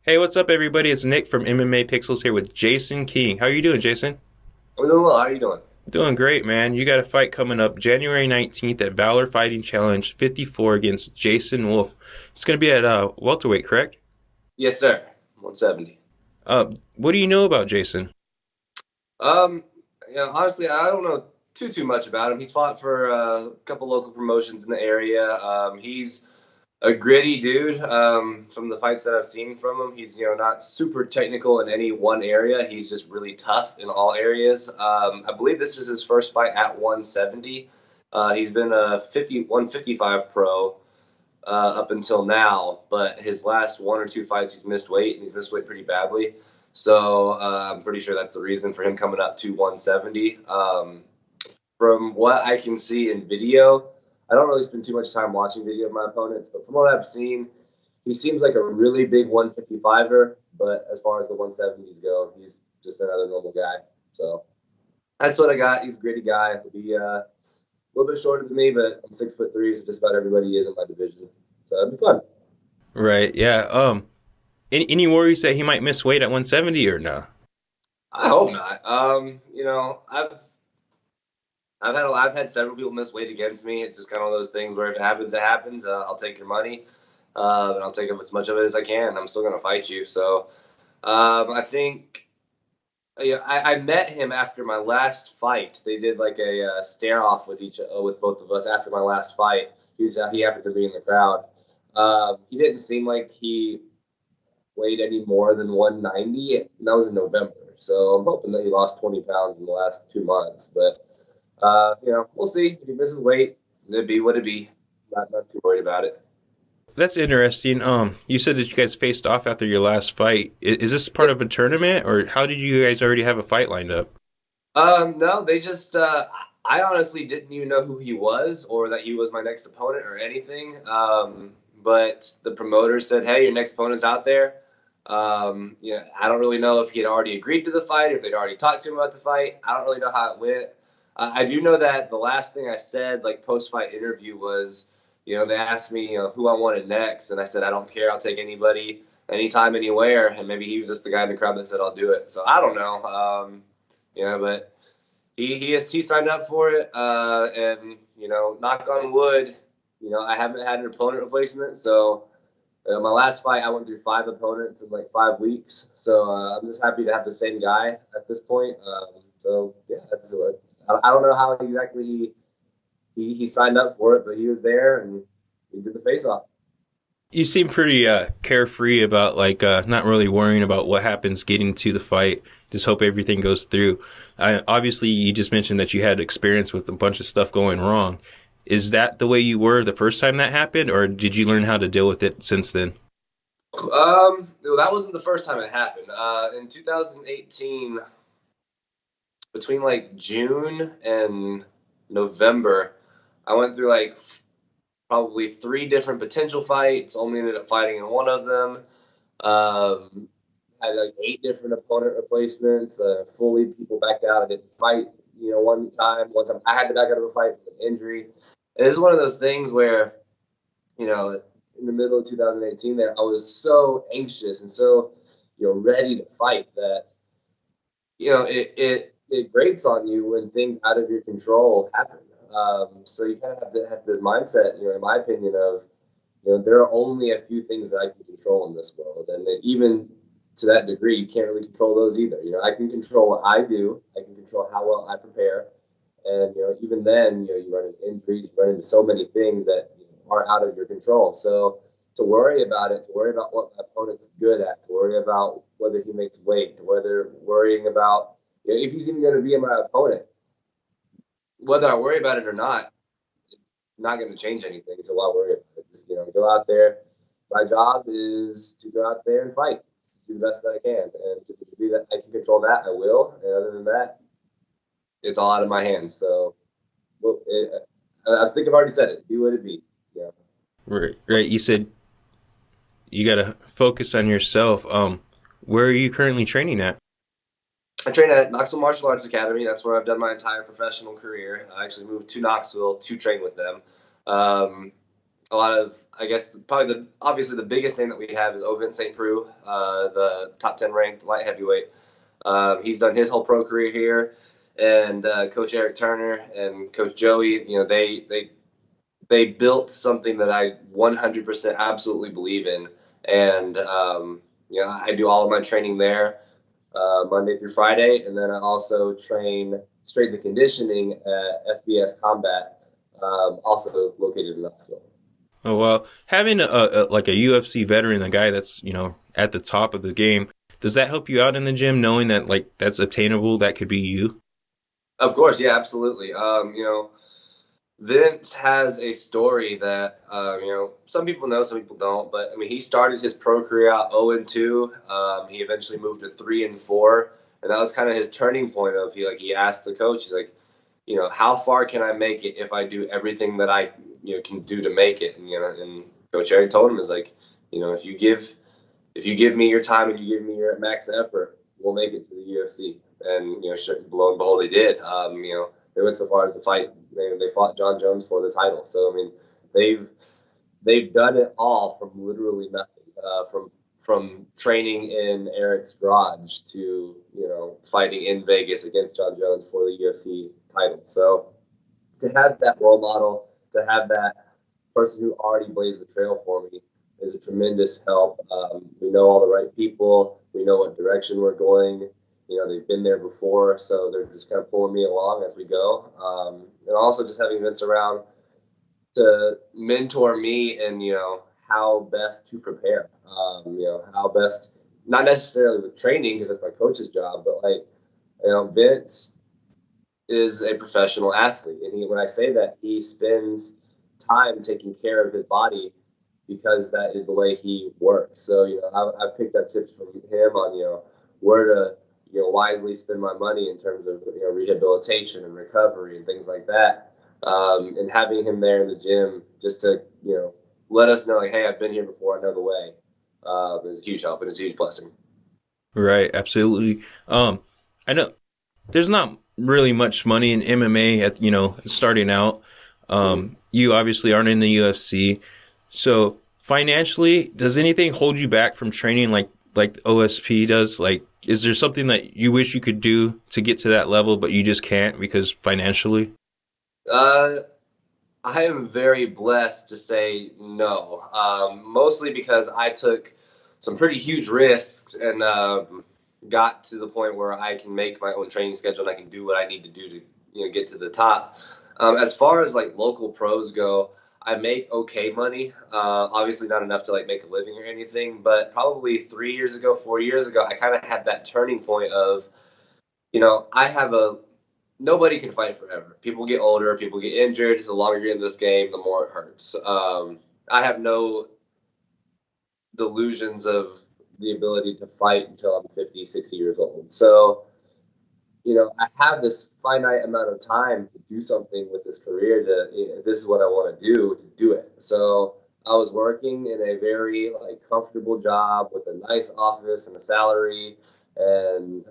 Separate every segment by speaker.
Speaker 1: Hey, what's up, everybody? It's Nick from MMA Pixels here with Jason King. How are you doing, Jason?
Speaker 2: I'm doing well. How are you doing?
Speaker 1: Doing great, man. You got a fight coming up January 19th at Valor Fighting Challenge 54 against Jason Wolf. It's going to be at welterweight, correct?
Speaker 2: Yes, sir. 170.
Speaker 1: What do you know about Jason?
Speaker 2: Um, Honestly, I don't know too much about him. He's fought for a couple local promotions in the area. He's a gritty dude. From the fights that I've seen from him, he's not super technical in any one area. He's just really tough in all areas. I believe this is his first fight at 170. He's been a 155 pro. Up until now, but his last one or two fights, he's missed weight, and he's missed weight pretty badly. So I'm pretty sure that's the reason for him coming up to 170. From what I can see in video, I don't really spend too much time watching video of my opponents, but from what I've seen, he seems like a really big 155er. But as far as the 170s go, he's just another normal guy. So that's what I got. He's a gritty guy. He'll be a little bit shorter than me, but I'm 6'3", so just about everybody is in my division. So it'd be fun.
Speaker 1: Right, yeah. Any worries that he might miss weight at 170 or no?
Speaker 2: I hope not. I've had several people miss weight against me. It's just kind of one of those things where if it happens, it happens. I'll take your money, and I'll take as much of it as I can. I'm still gonna fight you. So I think. Yeah, I met him after my last fight. They did like a stare off with both of us after my last fight. He happened to be in the crowd. He didn't seem like he weighed any more than 190, and that was in November. So I'm hoping that he lost 20 pounds in the last 2 months. But we'll see. If he misses weight, it'd be what it be. Not too worried about it.
Speaker 1: That's interesting. You said that you guys faced off after your last fight. Is this part of a tournament, or how did you guys already have a fight lined up?
Speaker 2: No, they just. I honestly didn't even know who he was or that he was my next opponent or anything. But the promoter said, "Hey, your next opponent's out there." I don't really know if he had already agreed to the fight, or if they'd already talked to him about the fight. I don't really know how it went. I do know that the last thing I said, like post-fight interview, was, they asked me, who I wanted next, and I said I don't care. I'll take anybody, anytime, anywhere. And maybe he was just the guy in the crowd that said I'll do it. So I don't know. But he signed up for it, and knock on wood, I haven't had an opponent replacement. So my last fight, I went through 5 opponents in like 5 weeks. So I'm just happy to have the same guy at this point. So yeah, that's what. I don't know how exactly he signed up for it, but he was there and we did the face off.
Speaker 1: You seem pretty carefree about like not really worrying about what happens getting to the fight. Just hope everything goes through. Obviously, you just mentioned that you had experience with a bunch of stuff going wrong. Is that the way you were the first time that happened, or did you learn how to deal with it since then?
Speaker 2: Well, that wasn't the first time it happened. In 2018, between like June and November, I went through like probably 3 different potential fights. Only ended up fighting in one of them. Had like 8 different opponent replacements. Fully people backed out. I didn't fight. One time I had to back out of a fight for an injury. And it's one of those things where, in the middle of 2018, there I was so anxious and so, ready to fight that it grates on you when things out of your control happen. So you kind of have to have this mindset, in my opinion, of there are only a few things that I can control in this world, and even to that degree, you can't really control those either. I can control what I do, I can control how well I prepare, and even then, you run into injuries, you run into so many things that are out of your control. So to worry about it, to worry about what my opponent's good at, to worry about whether he makes weight, to whether worrying about if he's even going to be my opponent, whether I worry about it or not, it's not going to change anything. So why worry about it? Just, go out there. My job is to go out there and fight, do the best that I can, and to the degree that I can control that, I will. And other than that, it's all out of my hands. So, I think I've already said it. Be what it be. Yeah.
Speaker 1: Right, right. You said you got to focus on yourself. Where are you currently training at?
Speaker 2: I train at Knoxville Martial Arts Academy. That's where I've done my entire professional career. I actually moved to Knoxville to train with them. Um, a lot of, I guess, probably obviously the biggest thing that we have is Ovin St. Preux, the top 10 ranked light heavyweight. He's done his whole pro career here, and Coach Eric Turner and Coach Joey, they built something that I 100% absolutely believe in, and I do all of my training there Monday through Friday, and then I also train strength and conditioning at FBS Combat, also located in Knoxville.
Speaker 1: Oh well, having like a UFC veteran, a guy that's at the top of the game, does that help you out in the gym, knowing that like that's obtainable? That could be you.
Speaker 2: Of course, yeah, absolutely. Vince has a story that some people know, some people don't. But I mean, he started his pro career out 0-2. He eventually moved to 3-4, and that was kind of his turning point. He asked the coach, he's like, how far can I make it if I do everything that I can do to make it? And Coach Eric told him is like, if you give me your time and you give me your max effort, we'll make it to the UFC. And lo and behold, they did. They went so far as to fight. They fought John Jones for the title. So I mean, they've done it all from literally nothing. From training in Eric's garage to fighting in Vegas against John Jones for the UFC title. So to have that role model, to have that person who already blazed the trail for me is a tremendous help. We know all the right people. We know what direction we're going. They've been there before, so they're just kind of pulling me along as we go. And also just having Vince around to mentor me and, how best to prepare. How best, not necessarily with training because that's my coach's job, but Vince is a professional athlete. And when I say that, he spends time taking care of his body because that is the way he works. So, I've picked up tips from him on, where to, wisely spend my money in terms of, rehabilitation and recovery and things like that. And having him there in the gym just to, let us know, like, hey, I've been here before, I know the way, is a huge help and it's a huge blessing.
Speaker 1: Right, absolutely. I know there's not really much money in MMA at starting out. You obviously aren't in the UFC, so financially, does anything hold you back from training like OSP does? Like, is there something that you wish you could do to get to that level, but you just can't because financially?
Speaker 2: I am very blessed to say no, mostly because I took some pretty huge risks and got to the point where I can make my own training schedule and I can do what I need to do to get to the top. As far as like local pros go, I make okay money. Obviously not enough to like make a living or anything, but probably 3 years ago, 4 years ago, I kind of had that turning point of, I have nobody can fight forever. People get older, people get injured. The longer you're in this game, the more it hurts. I have no delusions of the ability to fight until I'm 50, 60 years old. So, I have this finite amount of time to do something with this career if this is what I want to do it. So I was working in a very comfortable job with a nice office and a salary and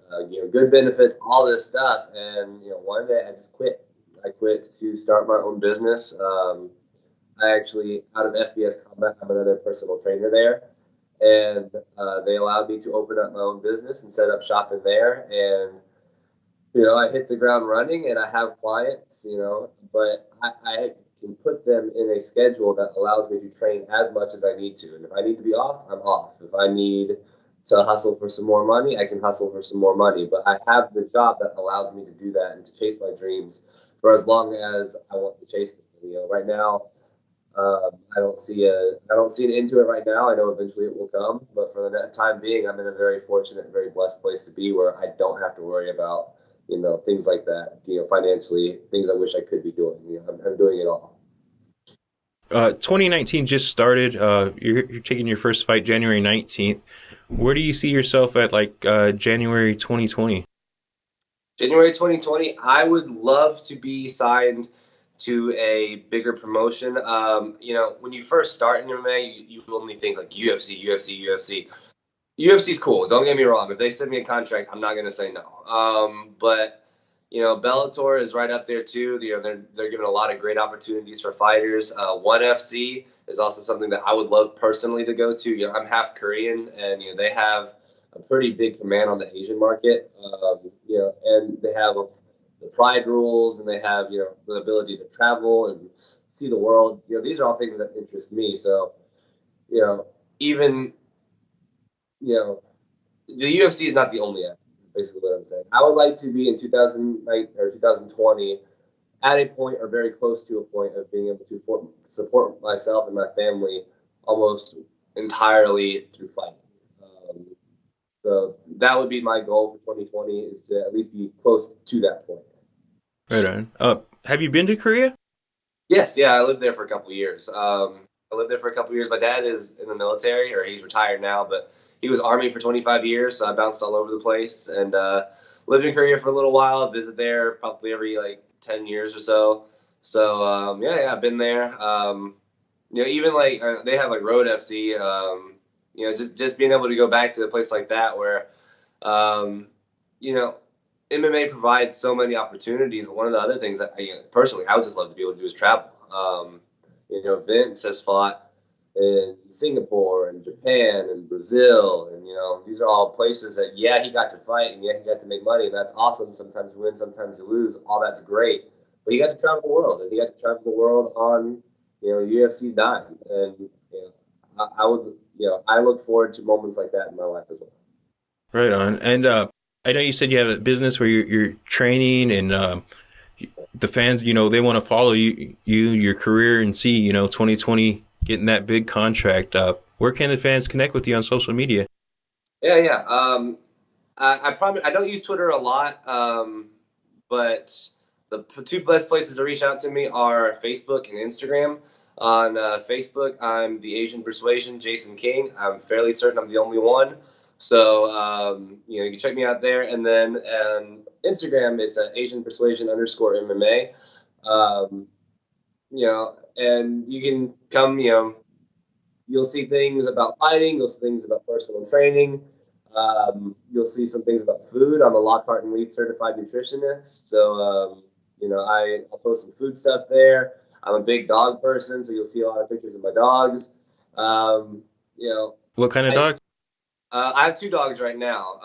Speaker 2: good benefits, all this stuff. And one day I just quit. I quit to start my own business. I actually, out of FBS Combat, I'm another personal trainer there, and they allowed me to open up my own business and set up shop in there. And I hit the ground running and I have clients, but I can put them in a schedule that allows me to train as much as I need to. And if I need to be off, I'm off. If I need to hustle for some more money, I can hustle for some more money. But I have the job that allows me to do that and to chase my dreams for as long as I want to chase them. Right now, I don't see an end to it right now. I know eventually it will come, but for the time being, I'm in a very fortunate, very blessed place to be where I don't have to worry about things like that, financially, things I wish I could be doing. I'm doing it all.
Speaker 1: 2019 just started. You're taking your first fight January 19th. Where do you see yourself at January 2020?
Speaker 2: January 2020, I would love to be signed to a bigger promotion. When you first start in MMA, you only think like UFC, UFC, UFC. UFC's cool. Don't get me wrong. If they send me a contract, I'm not going to say no. But Bellator is right up there too. They're giving a lot of great opportunities for fighters. ONE FC is also something that I would love personally to go to. I'm half Korean, and they have a pretty big command on the Asian market. And they have the pride rules, and they have the ability to travel and see the world. These are all things that interest me. So even the UFC is not the only act. Basically, what I'm saying. I would like to be in 2009 or 2020 at a point or very close to a point of being able to support myself and my family almost entirely through fighting. So that would be my goal for 2020, is to at least be close to that point.
Speaker 1: Right on. Have you been to Korea?
Speaker 2: Yes, yeah, I lived there for a couple of years. My dad is in the military, or he's retired now, but he was Army for 25 years, so I bounced all over the place and lived in Korea for a little while, visit there probably every 10 years or so. So, I've been there. Even they have Road FC, just being able to go back to a place like that where, MMA provides so many opportunities. One of the other things that personally I would just love to be able to do is travel. Vince has fought in Singapore and Japan and Brazil, and these are all places that he got to fight, and he got to make money, and that's awesome. Sometimes you win, sometimes you lose. All that's great, but he got to travel the world, and he got to travel the world on UFC's dime, and I look forward to moments like that in my life as well.
Speaker 1: Right on. And I know you said you have a business where you're training, and the fans, they want to follow your career, and see 2020 getting that big contract. Where can the fans connect with you on social media?
Speaker 2: Yeah. I don't use Twitter a lot, but the two best places to reach out to me are Facebook and Instagram. On Facebook, I'm the Asian Persuasion, Jason King. I'm fairly certain I'm the only one. So, you can check me out there. And then Instagram, it's Asian Persuasion _MMA. And you can come, you'll see things about fighting. You'll see things about personal training. You'll see some things about food. I'm a Lockhart and Leith certified nutritionist. So, I'll post some food stuff there. I'm a big dog person, so you'll see a lot of pictures of my dogs.
Speaker 1: What kind of dog?
Speaker 2: I have two dogs right now.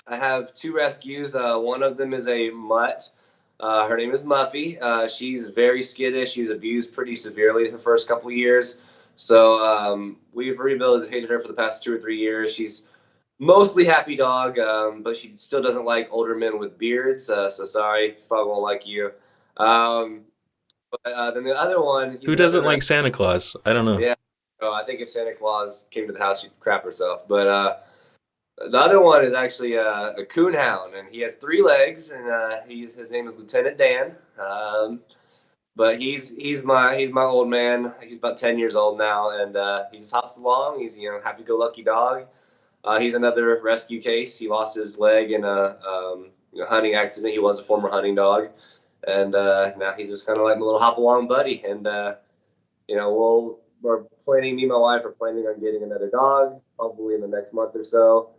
Speaker 2: I have two rescues. One of them is a mutt. Her name is Muffy. She's very skittish. She's abused pretty severely the first couple of years. So we've rehabilitated her for the past 2 or 3 years. She's mostly happy dog, but she still doesn't like older men with beards. So sorry, probably won't like you. But then the other one...
Speaker 1: Who doesn't like Santa Claus? I don't know.
Speaker 2: Yeah. I think if Santa Claus came to the house, she'd crap herself. But the other one is actually a coonhound, and he has 3 legs, and his name is Lieutenant Dan. But he's my old man. He's about 10 years old now, and he just hops along. He's happy-go-lucky dog. He's another rescue case. He lost his leg in a hunting accident. He was a former hunting dog, and now he's just kind of like my little hop-along buddy. And we're planning. Me and my wife are planning on getting another dog probably in the next month or so.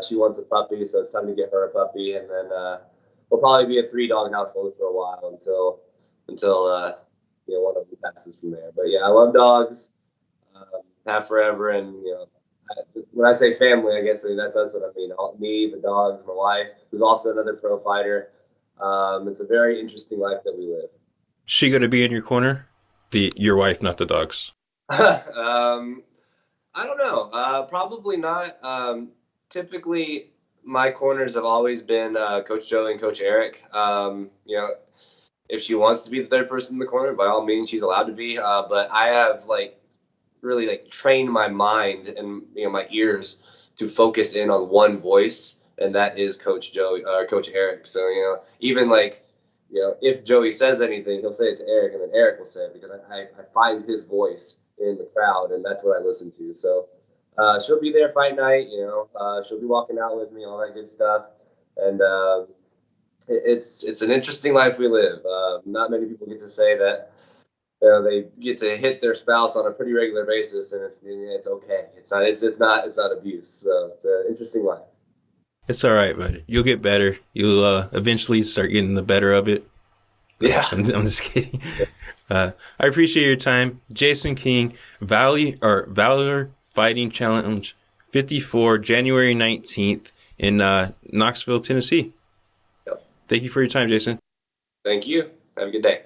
Speaker 2: She wants a puppy, so it's time to get her a puppy, and then we'll probably be a 3-dog household for a while until one of them passes from there. But yeah, I love dogs, have forever, and when I say family, I guess that's what I mean. Me, the dogs, my wife, who's also another pro fighter. It's a very interesting life that we live.
Speaker 1: Is she going to be in your corner? Your wife, not the dogs.
Speaker 2: I don't know. Probably not. Typically, my corners have always been Coach Joey and Coach Eric. If she wants to be the third person in the corner, by all means, she's allowed to be. But I have really trained my mind and my ears to focus in on one voice, and that is Coach Joey or Coach Eric. So even if Joey says anything, he'll say it to Eric, and then Eric will say it, because I find his voice in the crowd, and that's what I listen to. So she'll be there fight night. She'll be walking out with me, all that good stuff, and it's an interesting life we live. Not many people get to say that they get to hit their spouse on a pretty regular basis, and it's okay. It's not abuse. So it's an interesting life.
Speaker 1: It's all right, but you'll get better. You'll eventually start getting the better of it.
Speaker 2: Yeah.
Speaker 1: I'm just kidding. I appreciate your time. Jason King, Valor Fighting Challenge 54, January 19th in Knoxville, Tennessee.
Speaker 2: Yep.
Speaker 1: Thank you for your time, Jason.
Speaker 2: Thank you. Have a good day.